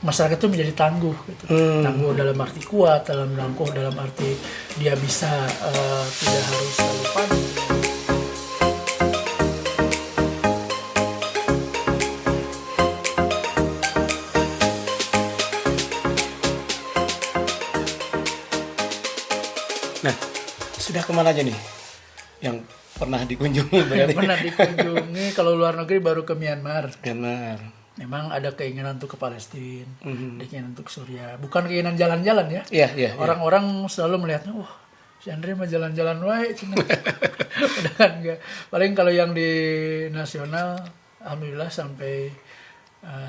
masyarakat itu menjadi tangguh gitu. Tangguh dalam arti kuat, tangguh dalam arti dia bisa tidak harus selalu panik. Nah, sudah kemana aja nih yang pernah dikunjungi? Yang pernah dikunjungi kalau luar negeri baru ke Myanmar. Memang ada keinginan untuk ke Palestina, ada keinginan untuk Suriah. Bukan keinginan jalan-jalan ya. Iya. Orang-orang selalu melihatnya, wah, si Andre mah jalan-jalan wae. Udah kan enggak. Paling kalau yang di nasional, alhamdulillah sampai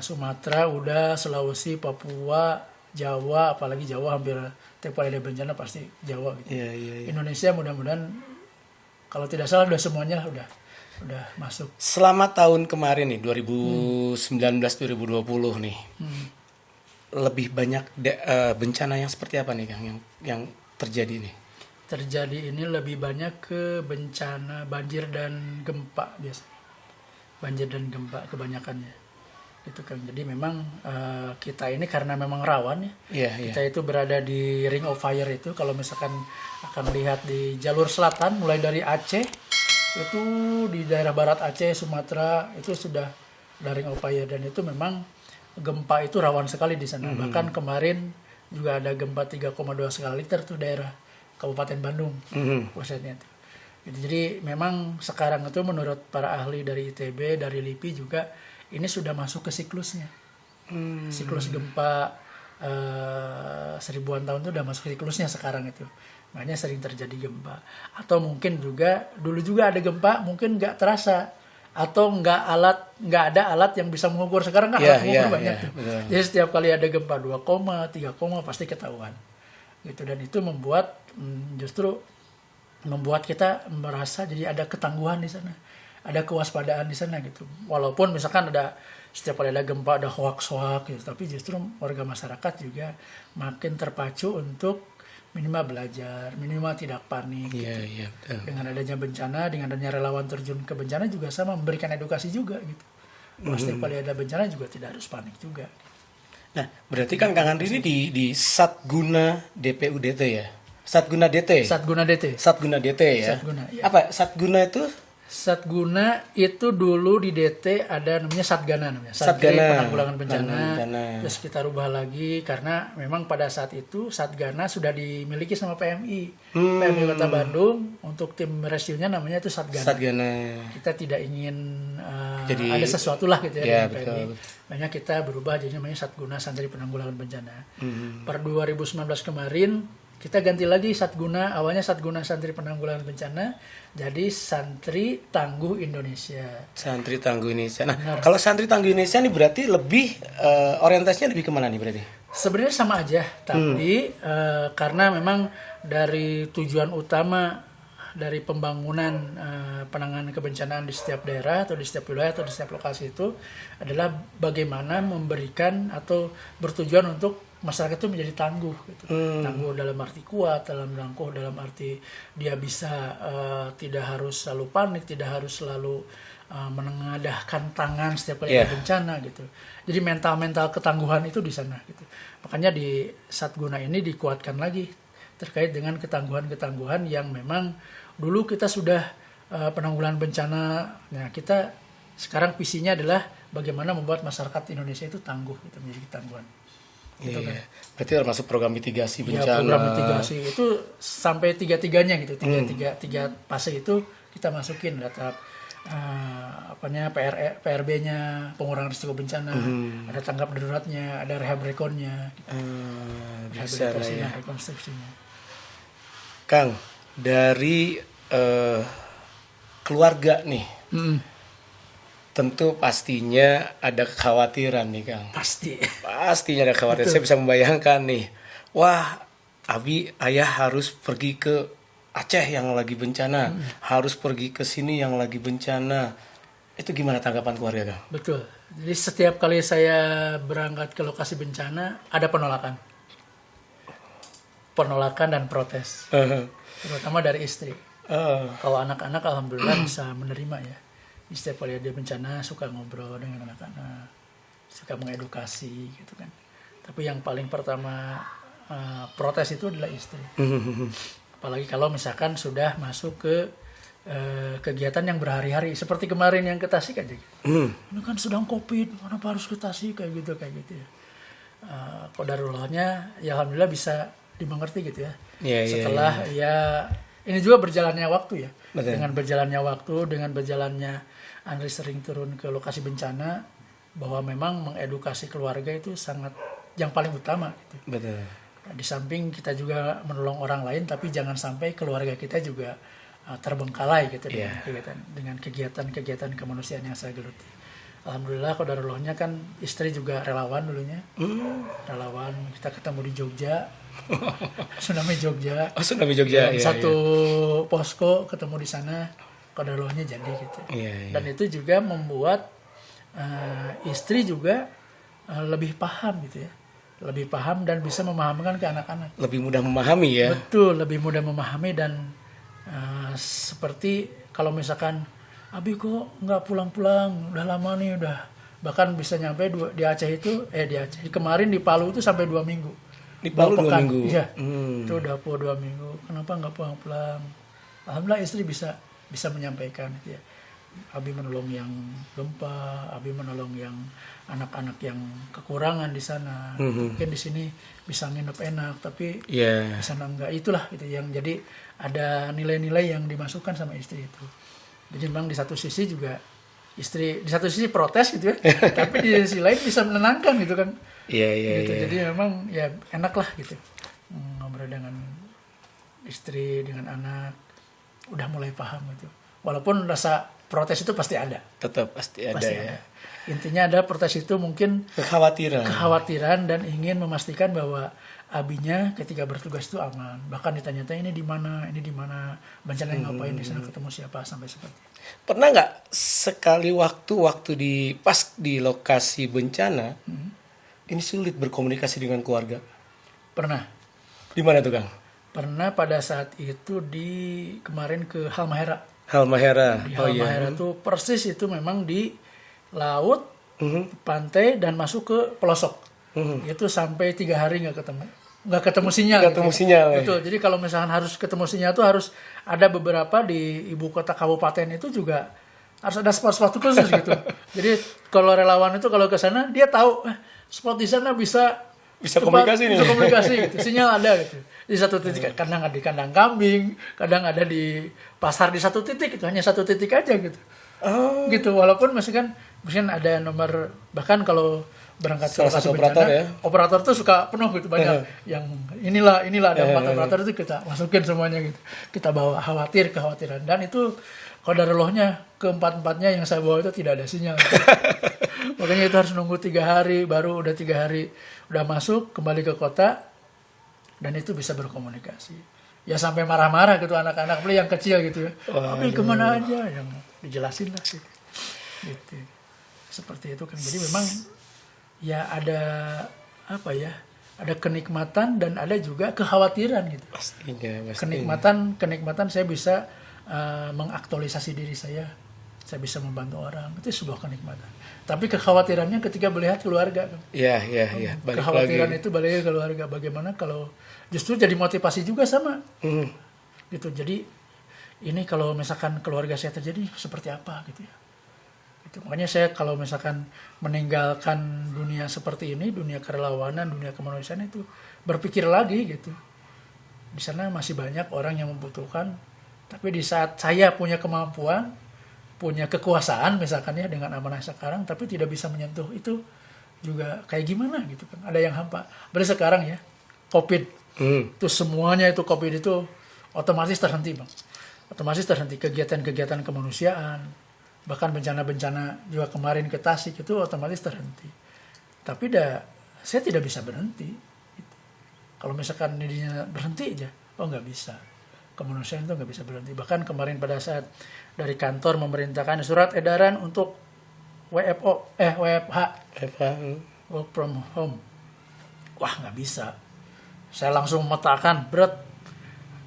Sumatera, udah Sulawesi, Papua, Jawa, apalagi Jawa hampir tiap kali ada bencana pasti Jawa gitu. Iya. Indonesia mudah-mudahan kalau tidak salah udah semuanya udah masuk. Selama tahun kemarin nih 2019-2020 nih, lebih banyak bencana yang seperti apa nih Kang yang terjadi nih? Terjadi ini lebih banyak ke bencana banjir dan gempa biasanya. Banjir dan gempa kebanyakannya. Itu kan. Jadi memang kita ini karena memang rawan ya. Kita itu berada di Ring of Fire itu. Kalau misalkan akan lihat di jalur selatan mulai dari Aceh itu di daerah barat Aceh, Sumatera itu sudah ada Ring of Fire dan itu memang gempa itu rawan sekali di sana. Bahkan kemarin juga ada gempa 3,2 skala Richter tuh daerah Kabupaten Bandung pusatnya itu. Jadi memang sekarang itu menurut para ahli dari ITB, dari LIPI juga ini sudah masuk ke siklusnya. Siklus gempa seribuan tahun itu udah masuk siklusnya sekarang itu. Makanya sering terjadi gempa. Atau mungkin juga dulu juga ada gempa, mungkin nggak terasa. Atau nggak ada alat yang bisa mengukur. Sekarang kan alat mengukur banyak tuh. Betul. Jadi setiap kali ada gempa 2, 3 pasti ketahuan. Gitu. Dan itu membuat justru membuat kita merasa jadi ada ketangguhan di sana. Ada kewaspadaan di sana gitu. Walaupun misalkan ada setiap kali ada gempa ada hoax gitu, tapi justru warga masyarakat juga makin terpacu untuk minimal belajar, minimal tidak panik. Iya, betul. Dengan adanya bencana, dengan adanya relawan terjun ke bencana juga sama memberikan edukasi juga gitu. Setiap kali ada bencana juga tidak harus panik juga. Nah, berarti kan Kang Andri ini di Satguna DPUDT ya? Satguna DT ya? Apa Satguna itu? Satguna itu dulu di DT ada namanya Satgana namanya. Santri Penanggulangan Bencana. Terus kita rubah lagi karena memang pada saat itu Satgana sudah dimiliki sama PMI. PMI Kota Bandung untuk tim rescue-nya namanya itu Satgana. Kita tidak ingin jadi, ada sesuatu lah gitu ya dengan PMI. Makanya kita berubah jadi namanya Satguna Santri Penanggulangan Bencana. Per 2019 kemarin kita ganti lagi Satguna, awalnya Satguna Santri Penanggulangan Bencana, jadi Santri Tangguh Indonesia. Santri Tangguh Indonesia. Nah, kalau Santri Tangguh Indonesia ini berarti lebih orientasinya lebih kemana nih berarti? Sebenarnya sama aja, tapi karena memang dari tujuan utama dari pembangunan penanganan kebencanaan di setiap daerah atau di setiap wilayah atau di setiap lokasi itu adalah bagaimana memberikan atau bertujuan untuk masyarakat itu menjadi tangguh gitu. Tangguh dalam arti kuat, tangguh dalam arti dia bisa tidak harus selalu panik, tidak harus selalu menengadahkan tangan setiap kali ada bencana gitu. Jadi mental ketangguhan itu di sana gitu. Makanya di Satguna ini dikuatkan lagi terkait dengan ketangguhan yang memang dulu kita sudah penanggulangan bencana. Nah, kita sekarang visinya adalah bagaimana membuat masyarakat Indonesia itu tangguh gitu, menjadi ketangguhan. Gitu kan. Berarti termasuk program mitigasi bencana. Program mitigasi itu sampai tiga-tiganya gitu, tiga fase itu kita masukin data PRB-nya, pengurangan risiko bencana, ada tanggap daruratnya, ada rehab rekonnya, rehabilitasinya, rekonstruksinya. Kang, dari keluarga nih, tentu pastinya ada kekhawatiran nih Kang. Pastinya ada kekhawatiran. Saya bisa membayangkan nih, wah Abi ayah harus pergi ke Aceh yang lagi bencana, harus pergi ke sini yang lagi bencana. Itu gimana tanggapan keluarga Kang? Betul. Jadi setiap kali saya berangkat ke lokasi bencana ada penolakan dan protes, terutama dari istri. Kalau anak-anak alhamdulillah bisa menerima ya. Setiap kali ada bencana suka ngobrol dengan anak-anak, suka mengedukasi gitu kan. Tapi yang paling pertama protes itu adalah istri. Apalagi kalau misalkan sudah masuk ke kegiatan yang berhari-hari seperti kemarin yang ke Tasik aja. Ini kan sedang COVID, kenapa harus ke Tasik kayak gitu ya. Qadarullahnya ya alhamdulillah bisa dimengerti gitu ya. Setelah ya ini juga berjalannya waktu ya. Betul. Dengan berjalannya waktu, dengan berjalannya Andri sering turun ke lokasi bencana, bahwa memang mengedukasi keluarga itu sangat yang paling utama gitu. Betul. Di samping kita juga menolong orang lain, tapi jangan sampai keluarga kita juga terbengkalai gitu dengan kegiatan kemanusiaan yang saya geluti. Alhamdulillah qadarullahnya kan istri juga relawan dulunya. Relawan, kita ketemu di Jogja. Tsunami Jogja. Oh, Tsunami Jogja. Satu posko ketemu di sana, qadarullahnya jadi gitu. Dan itu juga membuat istri juga lebih paham gitu ya. Lebih paham dan bisa memahamkan ke anak-anak. Lebih mudah memahami ya. Betul, lebih mudah memahami dan seperti kalau misalkan Abi kok nggak pulang-pulang, udah lama nih, udah bahkan bisa nyampe di Aceh itu, kemarin di Palu itu sampai 2 minggu. Di Palu 2 minggu? Iya, itu udah 2 minggu, kenapa nggak pulang-pulang? Alhamdulillah istri bisa menyampaikan gitu ya. Abi menolong yang gempa, Abi menolong yang anak-anak yang kekurangan di sana. Mungkin di sini bisa nginep enak, tapi di sana enggak. Itulah itu yang jadi ada nilai-nilai yang dimasukkan sama istri itu. Jadi memang di satu sisi juga istri di satu sisi protes gitu ya, tapi di sisi lain bisa menenangkan gitu kan. Gitu. Jadi memang ya enak lah gitu. Ngobrol dengan istri, dengan anak, udah mulai paham gitu. Walaupun rasa protes itu pasti ada. Tetap pasti ada. Intinya ada protes itu mungkin kekhawatiran dan ingin memastikan bahwa abinya ketika bertugas itu aman. Bahkan ditanya-tanya ini di mana, bencana yang ngapain di sana, ketemu siapa, sampai seperti itu. Pernah nggak sekali waktu pas di lokasi bencana ini sulit berkomunikasi dengan keluarga? Pernah. Di mana tuh Kang? Pernah pada saat itu kemarin ke Halmahera. Di Halmahera tuh persis itu memang di laut, pantai dan masuk ke pelosok. Itu sampai 3 hari nggak ketemu sinyal. Betul. Jadi kalau misalkan harus ketemu sinyal tuh harus ada beberapa di ibu kota kabupaten itu juga harus ada spot-spot khusus gitu. Jadi kalau relawan itu kalau ke sana dia tahu spot di sana bisa komunikasi gitu. Sinyal ada gitu. Di satu titik, kadang ada di kandang kambing, kadang ada di pasar di satu titik, itu hanya satu titik aja gitu. Gitu, walaupun mungkin ada nomor, bahkan kalau berangkat ke lokasi bencana, operator tuh suka penuh gitu, banyak yang inilah ada 4 operator itu kita masukin semuanya gitu. Kita bawa kekhawatiran, dan itu qadarullahnya keempat-empatnya yang saya bawa itu tidak ada sinyal. Makanya itu harus nunggu 3 hari, baru udah 3 hari udah masuk kembali ke kota, dan itu bisa berkomunikasi. Ya sampai marah-marah gitu anak-anak, beli yang kecil gitu ya. Tapi kemana aja, yang dijelasin lah gitu. Seperti itu kan. Jadi memang ya ada ada kenikmatan dan ada juga kekhawatiran gitu. Pastinya. Kenikmatan saya bisa mengaktualisasi diri saya bisa membantu orang, itu sebuah kenikmatan. Tapi kekhawatirannya ketika melihat keluarga kan. Iya. Kekhawatiran itu balik ke keluarga. Bagaimana kalau justru jadi motivasi juga sama. Gitu. Jadi ini kalau misalkan keluarga saya terjadi seperti apa gitu ya. Gitu. Makanya saya kalau misalkan meninggalkan dunia seperti ini, dunia kerelawanan, dunia kemanusiaan itu berpikir lagi gitu. Di sana masih banyak orang yang membutuhkan, tapi di saat saya punya kemampuan, punya kekuasaan misalkan ya dengan amanah sekarang, tapi tidak bisa menyentuh itu juga kayak gimana gitu kan, ada yang hampa. Berarti sekarang ya COVID itu semuanya itu COVID itu otomatis terhenti Bang, otomatis terhenti kegiatan-kegiatan kemanusiaan, bahkan bencana-bencana juga kemarin ke Tasik itu otomatis terhenti. Tapi saya tidak bisa berhenti gitu. Kalau misalkan ini berhenti aja, nggak bisa. Kemanusiaan itu nggak bisa berhenti. Bahkan kemarin pada saat dari kantor memerintahkan surat edaran untuk WFH, work from home. Wah, nggak bisa. Saya langsung memetakan,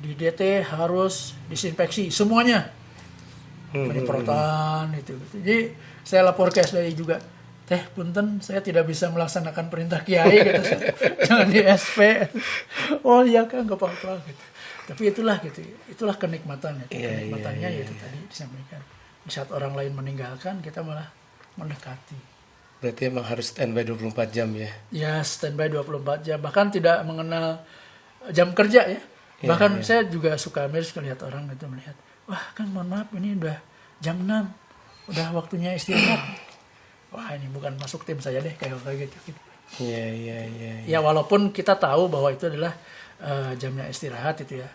di DT harus disinfeksi semuanya, penyemprotan itu. Jadi saya lapor ke SDI juga. teh punten saya tidak bisa melaksanakan perintah kiai gitu, jangan di SP. Oh iya kan, nggak apa-apa gitu. Tapi itulah kenikmatannya. Kenikmatannya yaitu tadi disampaikan. Di saat orang lain meninggalkan, kita malah mendekati. Berarti emang harus standby 24 jam ya? Ya, standby 24 jam. Bahkan tidak mengenal jam kerja ya. Bahkan saya juga suka miris melihat orang itu melihat, wah kan mohon maaf ini udah jam 6, udah waktunya istirahat. Wah ini bukan masuk tim saya deh kayak gitu. Iya. Ya walaupun kita tahu bahwa itu adalah jamnya istirahat itu ya.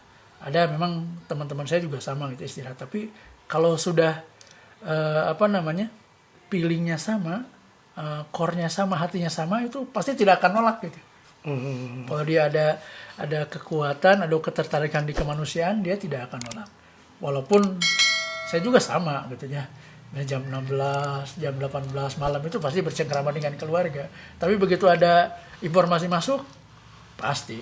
Ada memang teman-teman saya juga sama gitu istirahat. Tapi kalau sudah feelingnya sama, core-nya sama, hatinya sama, itu pasti tidak akan nolak gitu. Kalau dia ada kekuatan, ada ketertarikan di kemanusiaan, dia tidak akan nolak. Walaupun saya juga sama gitu ya. Jam 16, jam 18 malam itu pasti bercengkrama dengan keluarga. Tapi begitu ada informasi masuk, pasti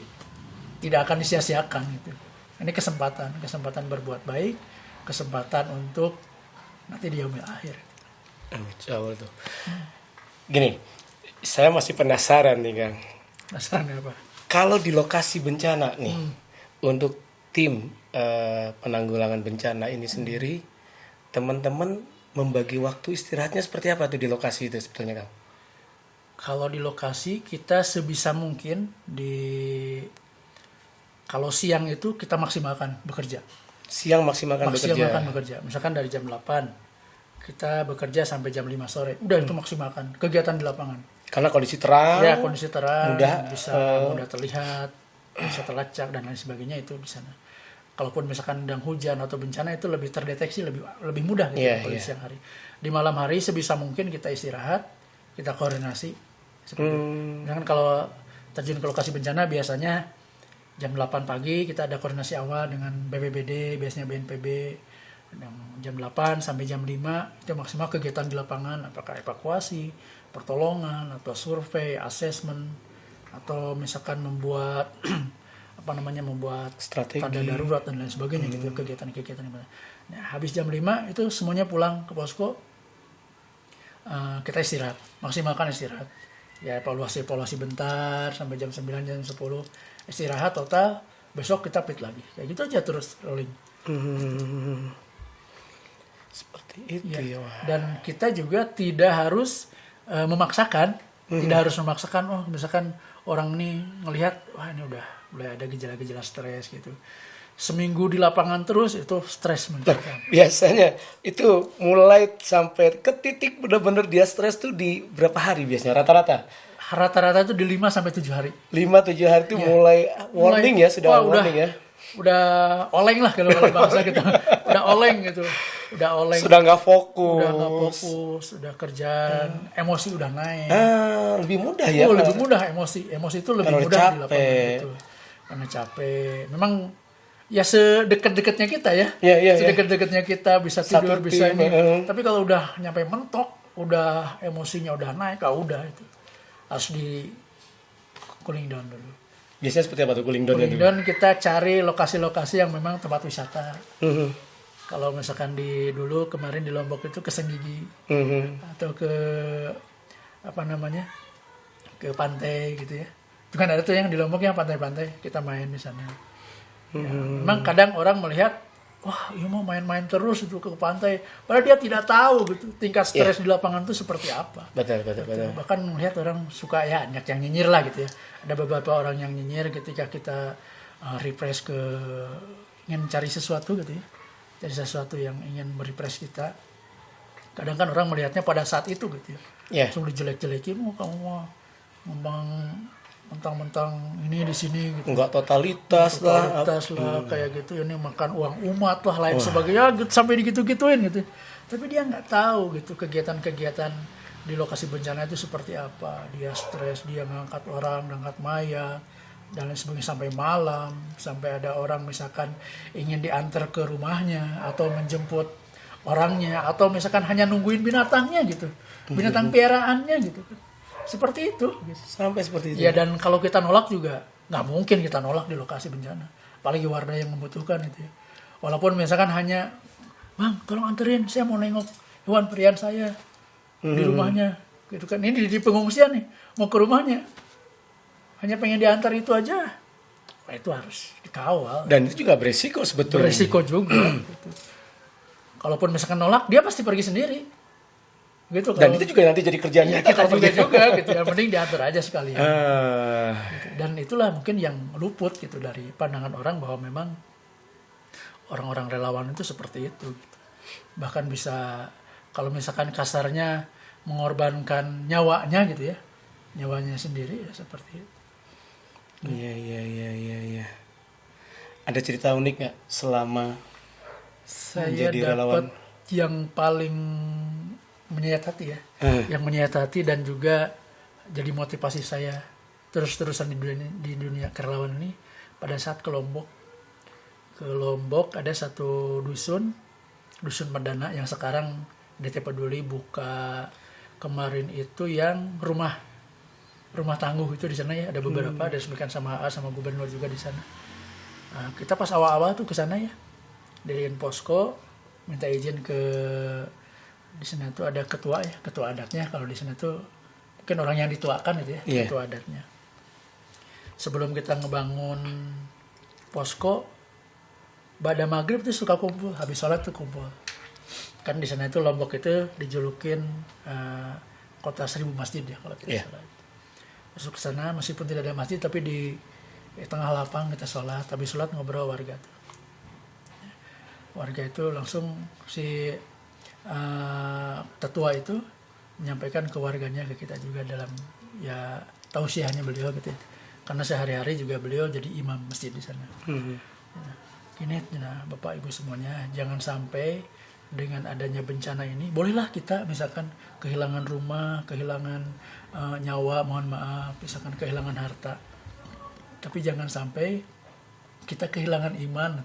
tidak akan disia-siakan gitu. Ini kesempatan berbuat baik, kesempatan untuk nanti di yaumil akhir. Insya Allah tuh. Gini, saya masih penasaran nih Kang. Penasaran apa? Kalau di lokasi bencana nih, untuk tim penanggulangan bencana ini sendiri, teman-teman membagi waktu istirahatnya seperti apa tuh di lokasi itu sebetulnya Kang? Kalau di lokasi kita sebisa mungkin kalau siang itu kita maksimalkan bekerja. Siang maksimalkan bekerja. Misalkan dari jam 8 kita bekerja sampai jam 5 sore. Udah itu maksimalkan kegiatan di lapangan. Karena kondisi terang. Ya, kondisi terang bisa mudah terlihat, bisa terlacak dan lain sebagainya itu di sana. Kalaupun misalkan sedang hujan atau bencana itu lebih terdeteksi lebih mudah gitu kalau siang hari. Di malam hari sebisa mungkin kita istirahat, kita koordinasi. Misalkan kalau terjun ke lokasi bencana biasanya jam 8 pagi kita ada koordinasi awal dengan BPBD, biasanya BNPB. Jam 8 sampai jam 5 itu maksimal kegiatan di lapangan, apakah evakuasi, pertolongan, atau survei, assessment, atau misalkan membuat membuat strategi, tanda darurat dan lain sebagainya gitu, kegiatan-kegiatan. Nah, habis jam 5 itu semuanya pulang ke posko, kita istirahat, maksimalkan istirahat. Ya evaluasi bentar sampai jam 9, jam 10 istirahat total, besok kita pit lagi. Kayak gitu aja terus rolling. Seperti itu ya. Dan kita juga tidak harus memaksakan, misalkan orang ini ngelihat wah ini udah mulai ada gejala-gejala stres gitu. Seminggu di lapangan terus itu stres menceritakan. Biasanya itu mulai sampai ke titik benar-benar dia stres tuh di berapa hari biasanya rata-rata? Rata-rata itu di 5 sampai 7 hari. 5-7 hari itu mulai warning ya, sudah warning ya. Udah oleng lah kalau bahasa kita. Udah oleng gitu. Udah oleng. Sudah nggak fokus. Udah kerjaan, emosi udah naik. Lebih mudah ya. Lebih mudah emosi. Emosi itu lebih mudah di lapangan itu. Karena capek. Memang ya sedekat-dekatnya kita ya. Sedekat-dekatnya kita bisa tidur, bisa ini. Tapi kalau udah nyampe mentok, udah emosinya udah naik, udah itu. Harus di cooling down dulu. Biasanya seperti apa tuh cooling down? Cooling down kita cari lokasi-lokasi yang memang tempat wisata. Kalau misalkan dulu kemarin di Lombok itu ke Senggigi atau ke ke pantai gitu ya. Itu kan ada tuh yang di Lombok yang pantai-pantai, kita main di sana. Ya, memang kadang orang melihat, wah ini mau main-main terus itu ke pantai, padahal dia tidak tahu gitu tingkat stres di lapangan itu seperti apa. Betul. Bahkan melihat orang suka ya banyak yang nyinyir lah gitu ya. Ada beberapa orang yang nyinyir ketika kita refresh ingin cari sesuatu gitu ya. Cari sesuatu yang ingin merefresh kita. Kadang kan orang melihatnya pada saat itu gitu ya. Langsung dijelek-jelekin, kamu mau ngomong mentang-mentang ini di sini gitu. Enggak totalitas lah kayak gitu, ini makan uang umat lah lain sebagainya gitu, sampai digitu-gituin gitu. Tapi dia nggak tahu gitu kegiatan-kegiatan di lokasi bencana itu seperti apa. Dia stres, dia ngangkat orang, ngangkat mayat dan lain sebagainya sampai malam, sampai ada orang misalkan ingin diantar ke rumahnya atau menjemput orangnya atau misalkan hanya nungguin binatangnya gitu. Binatang piaraannya gitu kan. Seperti itu gitu. Sampai seperti itu ya. Dan kalau kita nolak juga nggak mungkin kita nolak di lokasi bencana, apalagi warga yang membutuhkan itu ya. Walaupun misalkan hanya, bang tolong anterin, saya mau nengok hewan peliharaan saya di rumahnya gitu kan. Ini di pengungsian nih, mau ke rumahnya, hanya pengen diantar itu aja. Wah, itu harus dikawal. Dan itu juga beresiko sebetulnya. Beresiko juga. Gitu. Kalaupun misalkan nolak, dia pasti pergi sendiri. Gitu. Dan itu juga nanti jadi kerjaan kita juga gitu. Yang penting diatur aja sekalian. Gitu. Dan itulah mungkin yang luput gitu dari pandangan orang bahwa memang orang-orang relawan itu seperti itu. Gitu. Bahkan bisa kalau misalkan kasarnya mengorbankan nyawanya gitu ya, nyawanya sendiri ya seperti itu. Iya. Ada cerita unik nggak selama saya menjadi relawan? Yang paling menyayat hati ya, yang menyayat hati dan juga jadi motivasi saya terus-terusan di dunia kerelawan ini pada saat ke Lombok. Ke Lombok ada satu dusun Medana yang sekarang DT Peduli buka kemarin itu yang rumah tangguh itu di sana ya, ada beberapa, ada diresmikan sama AA sama gubernur juga di sana. Nah, kita pas awal-awal tuh ke sana ya, dari posko minta izin ke di sana tuh ada ketua adatnya, kalau di sana tuh mungkin orang yang dituakan itu ya, ketua adatnya. Sebelum kita ngebangun posko, pada maghrib tuh suka kumpul, habis sholat tuh kumpul. Kan di sana itu Lombok itu dijulukin kota 1000 masjid ya kalau tidak salah. Masuk ke sana meskipun tidak ada masjid tapi di tengah lapang kita sholat, habis sholat ngobrol warga tuh. Warga itu langsung si tetua itu menyampaikan ke warganya, ke kita juga dalam ya tausiahnya beliau gitu ya. Karena sehari-hari juga beliau jadi imam masjid di sana. Gini, Bapak Ibu semuanya, jangan sampai dengan adanya bencana ini, bolehlah kita misalkan kehilangan rumah, kehilangan nyawa, mohon maaf, misalkan kehilangan harta, tapi jangan sampai kita kehilangan iman.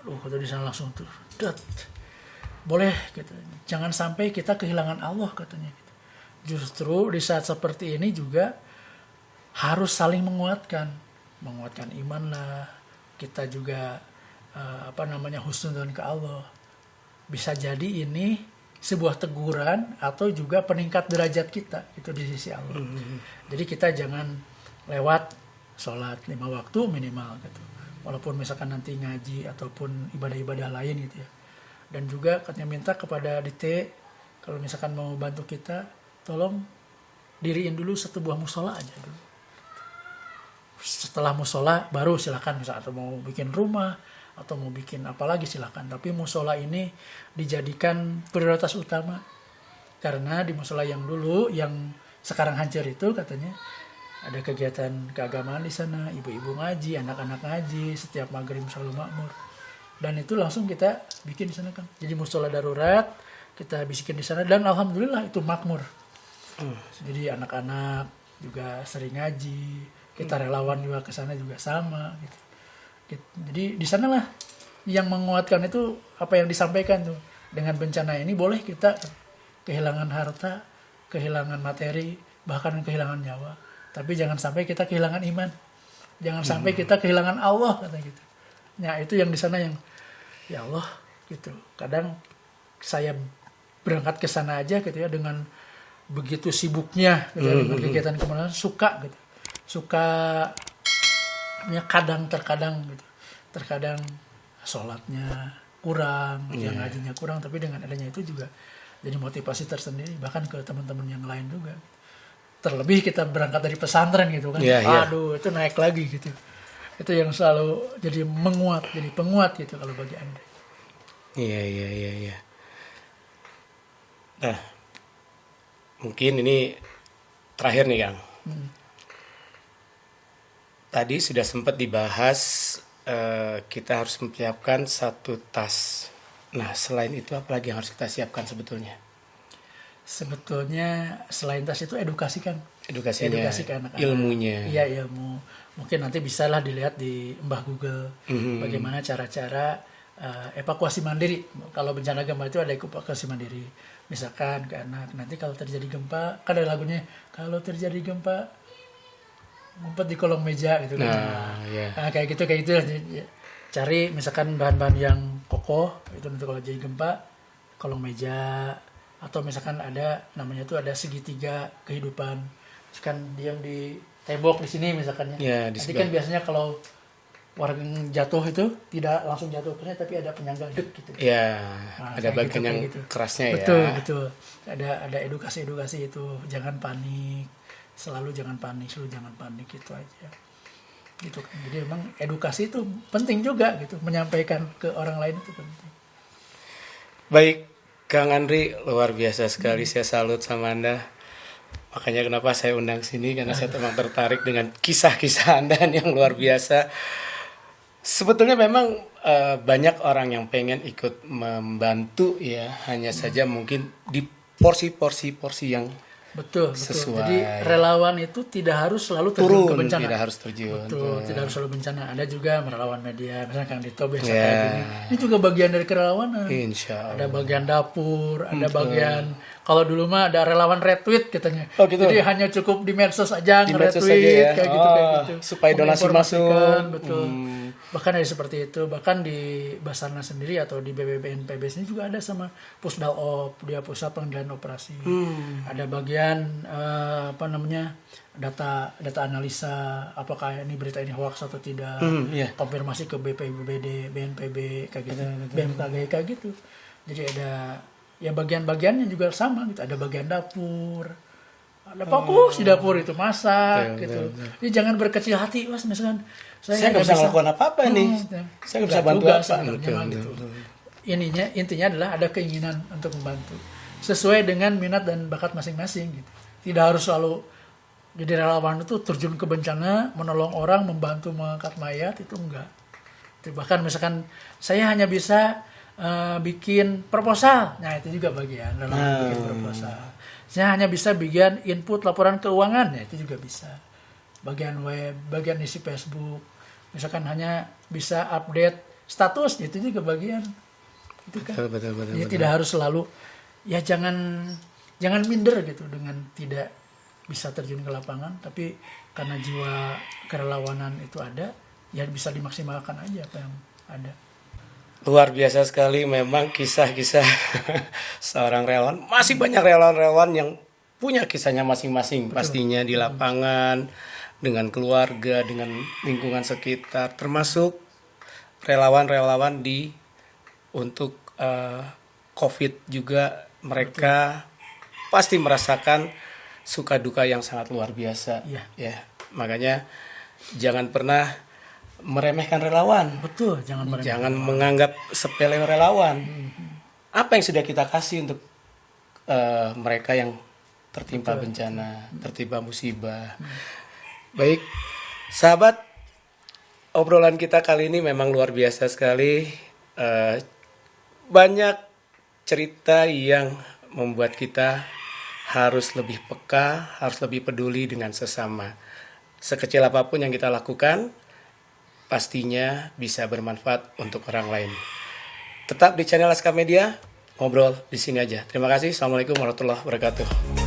Kata di sana langsung tuh, boleh gitu. Jangan sampai kita kehilangan Allah katanya. Justru di saat seperti ini juga harus saling menguatkan iman lah. Kita juga husnuzon ke Allah. Bisa jadi ini sebuah teguran atau juga peningkat derajat kita itu di sisi Allah. Jadi kita jangan lewat sholat 5 waktu minimal gitu. Walaupun misalkan nanti ngaji ataupun ibadah-ibadah lain gitu ya. Dan juga katanya minta kepada DT kalau misalkan mau bantu kita, tolong diriin dulu satu buah musola aja dulu. Setelah musola baru silakan misalkan atau mau bikin rumah atau mau bikin apa lagi silakan. Tapi musola ini dijadikan prioritas utama karena di musola yang dulu yang sekarang hancur itu katanya ada kegiatan keagamaan di sana, ibu-ibu ngaji, anak-anak ngaji setiap maghrib selalu makmur. Dan itu langsung kita bikin di sana kan. Jadi musola darurat kita bisikin di sana dan alhamdulillah itu makmur. Jadi anak-anak juga sering ngaji, kita relawan juga ke sana juga sama gitu. Jadi di sanalah yang menguatkan itu apa yang disampaikan tuh. Dengan bencana ini boleh kita kehilangan harta, kehilangan materi, bahkan kehilangan nyawa. Tapi jangan sampai kita kehilangan iman. Jangan sampai kita kehilangan Allah kata gitu. Nah, itu yang di sana yang ya Allah gitu. Kadang saya berangkat ke sana aja gitu ya dengan begitu sibuknya gitu ya, dengan kegiatan kemarin suka gitu. Suka ya kadang-terkadang gitu. Terkadang sholatnya kurang, yang ngajinya kurang, tapi dengan adanya itu juga jadi motivasi tersendiri bahkan ke teman-teman yang lain juga. Terlebih kita berangkat dari pesantren gitu kan. Aduh, itu naik lagi gitu. Itu yang selalu jadi penguat gitu kalau bagi Anda. Iya. Nah, mungkin ini terakhir nih Kang. Tadi sudah sempat dibahas kita harus mempersiapkan satu tas. Nah, selain itu apa lagi yang harus kita siapkan sebetulnya? Sebetulnya selain tas itu edukasi kan. Edukasi ke anak-anak. Ilmunya. Iya, ilmu. Mungkin nanti bisalah dilihat di Mbah Google bagaimana cara-cara evakuasi mandiri. Kalau bencana gempa itu ada evakuasi mandiri. Misalkan ke anak, nanti kalau terjadi gempa, kan ada lagunya, kalau terjadi gempa ngumpet di kolong meja gitu kan. Nah, kayak gitu. Cari misalkan bahan-bahan yang kokoh, itu nanti kalau jadi gempa, kolong meja, atau misalkan ada namanya itu ada segitiga kehidupan, misalkan diam di tembok di sini misalkan Ya, di nanti sebelah. kan biasanya kalau orang jatuh itu tidak langsung jatuh ke tapi ada penyangga dek gitu. Ya, Nah, ada kayak bagian gitu, yang kayak gitu. kerasnya Betul, ya. betul. Ada edukasi itu, jangan panik, selalu jangan panik gitu aja. Gitu kan. Jadi memang edukasi itu penting juga gitu, menyampaikan ke orang lain itu penting. Baik, Kang Andri, luar biasa sekali. Saya salut sama Anda. Makanya kenapa saya undang sini, karena saya memang tertarik dengan kisah-kisah Anda yang luar biasa. Sebetulnya memang banyak orang yang pengen ikut membantu ya, hanya saja mungkin di porsi-porsi yang Betul. Sesuai. Jadi relawan itu tidak harus selalu terjun ke turun, bencana. tidak harus terjun. Betul, tidak harus selalu bencana. Ada juga relawan media, misalnya Kang Dito biasa Ya. kayak gini. Ini juga bagian dari kerelawanan. Insya Ada Allah. bagian dapur, ada bagian kalau dulu mah ada relawan retweet katanya. Oh, gitu. Jadi hanya cukup di medsos aja Di medsos nge-retweet saja ya. kayak gitu Oh, kayak gitu. supaya donasi Menginformasikan, masuk. betul. Bahkan ada seperti itu, bahkan di Basarnas sendiri atau di BPBNPB ini juga ada sama Pusdalop, dia pusat pengendalian operasi. Ada bagian data analisa apakah ini berita ini hoax atau tidak, Iya. konfirmasi ke BPBD, BNPB kayak gitu, BMKG kayak gitu. Jadi ada ya bagian-bagiannya juga sama gitu, ada bagian dapur, ada fokus di dapur itu masak gitu. Jadi jangan berkecil hati, mas misalkan Saya nggak bisa melakukan apa-apa nih. Saya nggak bisa bantu juga apa. sebenarnya mah gitu. Intinya adalah ada keinginan untuk membantu sesuai dengan minat dan bakat masing-masing gitu. Tidak harus selalu jadi relawan itu terjun ke bencana, menolong orang, membantu mengangkat mayat, itu enggak. Bahkan misalkan saya hanya bisa bikin proposal, nah itu juga bagian relawan bikin proposal. Saya hanya bisa bikin input laporan keuangan, ya itu juga bisa. Bagian web, bagian isi Facebook, misalkan hanya bisa update status, itu juga bagian. Itu kan. Betul. Jadi tidak harus selalu, ya jangan minder gitu dengan tidak bisa terjun ke lapangan, tapi karena jiwa kerelawanan itu ada, ya bisa dimaksimalkan aja apa yang ada. Luar biasa sekali memang kisah-kisah seorang relawan. Masih banyak relawan-relawan yang punya kisahnya masing-masing. Pastinya di lapangan, dengan keluarga, dengan lingkungan sekitar, termasuk relawan-relawan untuk COVID juga, mereka pasti merasakan suka duka yang sangat luar biasa. Iya. Ya, makanya jangan pernah meremehkan relawan. Betul, jangan menganggap sepele relawan. Apa yang sudah kita kasih untuk mereka yang tertimpa bencana, tertimpa musibah. Baik, sahabat, obrolan kita kali ini memang luar biasa sekali. Banyak cerita yang membuat kita harus lebih peka, harus lebih peduli dengan sesama. Sekecil apapun yang kita lakukan, pastinya bisa bermanfaat untuk orang lain. Tetap di channel SK Media, ngobrol di sini aja. Terima kasih. Assalamualaikum warahmatullahi wabarakatuh.